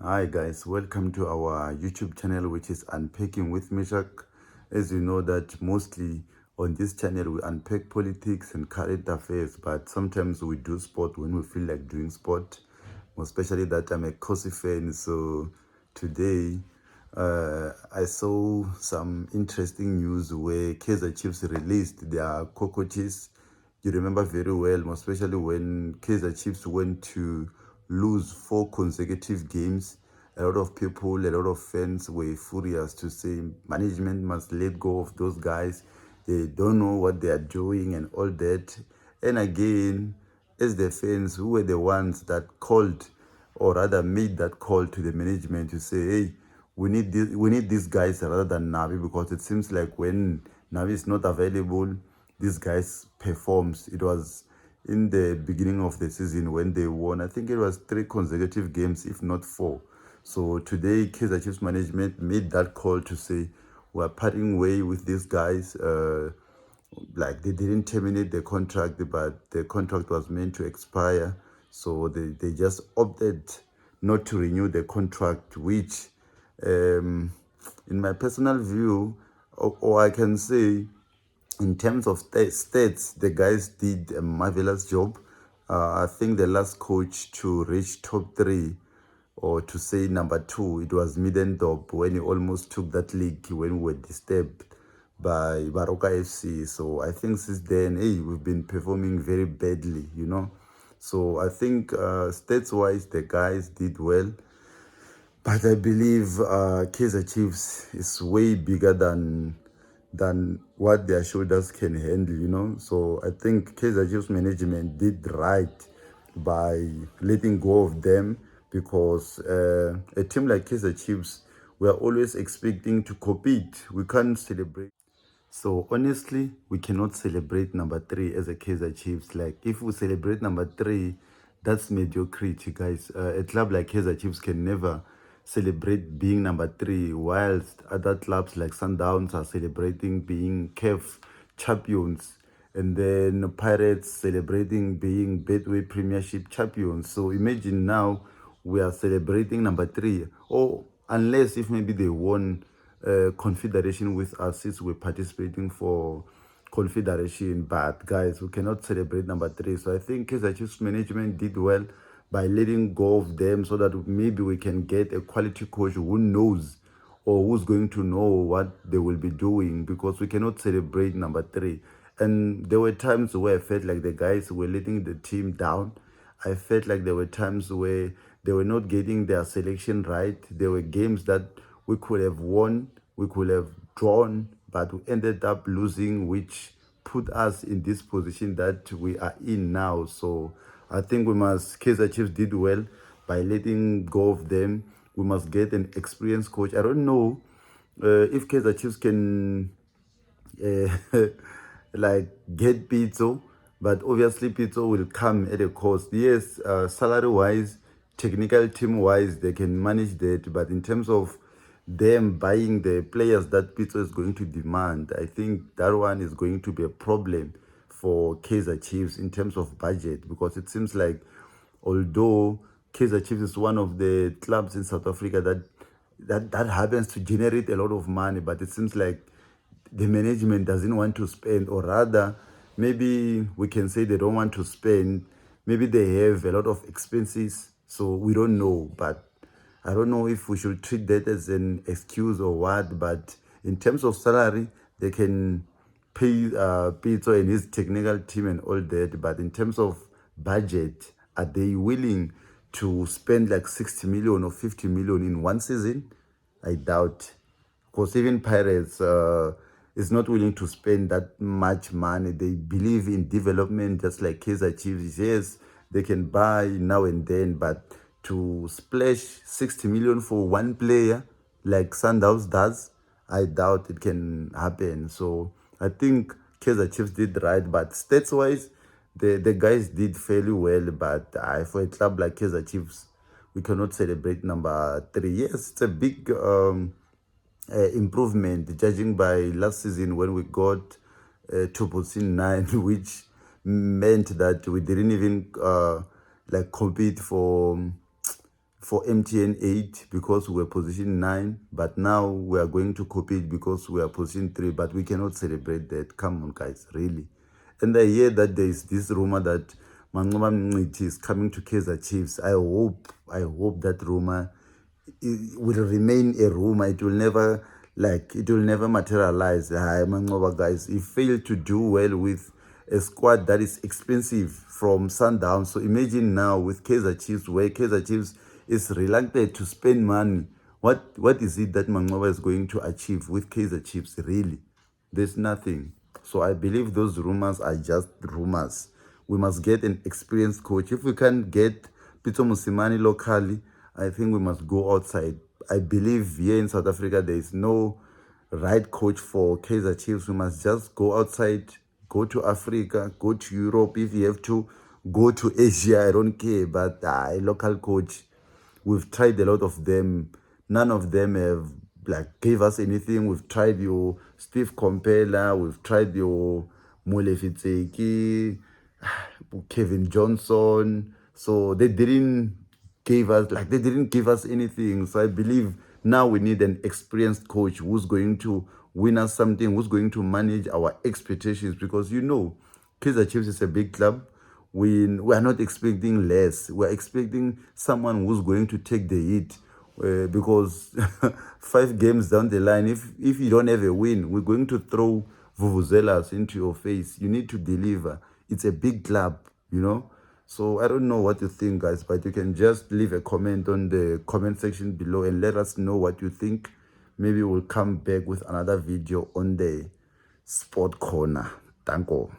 Hi guys, welcome to our YouTube channel, which is Unpacking with Mishak. As you know that mostly on this channel we unpack politics and current affairs, but sometimes we do sport when we feel like doing sport, especially that I'm a Kosi fan. So today I saw some interesting news where Kaizer Chiefs released their coaches. You remember very well, especially when Kaizer Chiefs went to lose 4 consecutive games. A lot of people, a lot of fans were furious to say management must let go of those guys. They don't know what they are doing and all that. And again, as the fans who were the ones that called, or rather made that call to the management to say, hey, we need these guys rather than Navi, because it seems like when Navi is not available, these guys performs. It was in the beginning of the season when they won. I think it was 3 consecutive games, if not 4. So today, Kaizer Chiefs management made that call to say we're parting way with these guys. Like they didn't terminate the contract, but the contract was meant to expire. So they just opted not to renew the contract, which um, in my personal view, or I can say in terms of stats, the guys did a marvelous job. I think the last coach to reach top 3, or to say number 2, it was Middendorp when he almost took that league when we were disturbed by Baroka FC. So I think since then, hey, we've been performing very badly. So I think stats-wise, the guys did well. But I believe Kaizer Chiefs is way bigger than what their shoulders can handle. So I think Kaizer Chiefs management did right by letting go of them, because a team like Kaizer Chiefs, we are always expecting to compete. We can't celebrate. So honestly, we cannot celebrate number 3 as a Kaizer Chiefs. Like if we celebrate number 3, that's mediocrity, guys. A club like Kaizer Chiefs can never celebrate being number 3, whilst other clubs like Sundowns are celebrating being CAF champions, and then Pirates celebrating being Betway Premiership champions. So imagine now we are celebrating number 3, or unless if maybe they won confederation with us since we're participating for confederation. But guys, we cannot celebrate number 3. So I think Kaizer Chiefs management did well by letting go of them, so that maybe we can get a quality coach who knows, or who's going to know what they will be doing, because we cannot celebrate number 3. And there were times where I felt like the guys were letting the team down. I felt like there were times where they were not getting their selection right. There were games that we could have won, we could have drawn, but we ended up losing, which put us in this position that we are in now. So I think Kaizer Chiefs did well by letting go of them. We must get an experienced coach. I don't know if Kaizer Chiefs can uh, like get Pizzo, but obviously Pizzo will come at a cost. Yes, salary wise, technical team wise, they can manage that, but in terms of them buying the players that Pizzo is going to demand, I think that one is going to be a problem for Kaizer Chiefs in terms of budget, because it seems like although Kaizer Chiefs is one of the clubs in South Africa that happens to generate a lot of money, but it seems like the management doesn't want to spend, or rather, maybe we can say they don't want to spend. Maybe they have a lot of expenses, so we don't know. But I don't know if we should treat that as an excuse or what. But in terms of salary, they can pay Pizzo and his technical team and all that. But in terms of budget, are they willing to spend like 60 million or 50 million in one season? I doubt, because even Pirates is not willing to spend that much money. They believe in development, just like Kaizer Chiefs. Yes, they can buy now and then, but to splash 60 million for one player like Sundowns does, I doubt it can happen. So I think Kaizer Chiefs did right, but stats-wise, the guys did fairly well. But for a club like Kaizer Chiefs, we cannot celebrate number 3. Yes, it's a big improvement, judging by last season when we got to position 9, which meant that we didn't even like compete for MTN 8 because we were position 9, but now we are going to copy it because we are position 3, but we cannot celebrate that. Come on, guys, really. And I hear that there is this rumor that Manqoba Mngqithi is coming to Kaizer Chiefs. I hope that rumor will remain a rumor. It will never materialize. Hi, Manqoba, guys, he failed to do well with a squad that is expensive from Sundown. So imagine now with Kaizer Chiefs, where Kaizer Chiefs is reluctant to spend money. What is it that Manqoba is going to achieve with Kaizer Chiefs? Really, there's nothing. So I believe those rumors are just rumors. We must get an experienced coach. If we can't get Peter Musimani locally, I think we must go outside. I believe here in South Africa, there is no right coach for Kaizer Chiefs. We must just go outside, go to Africa, go to Europe. If you have to go to Asia, I don't care. But a local coach, we've tried a lot of them. None of them have gave us anything. We've tried your Steve Compella, we've tried your Molefitseki, Kevin Johnson. So they didn't give us anything. So I believe now we need an experienced coach who's going to win us something, who's going to manage our expectations, because Kaizer Chiefs is a big club. We are not expecting less. We're expecting someone who's going to take the hit. Because 5 games down the line, if you don't have a win, we're going to throw vuvuzelas into your face. You need to deliver. It's a big club, So I don't know what you think, guys, but you can just leave a comment on the comment section below and let us know what you think. Maybe we'll come back with another video on the Sport Corner. Thank you.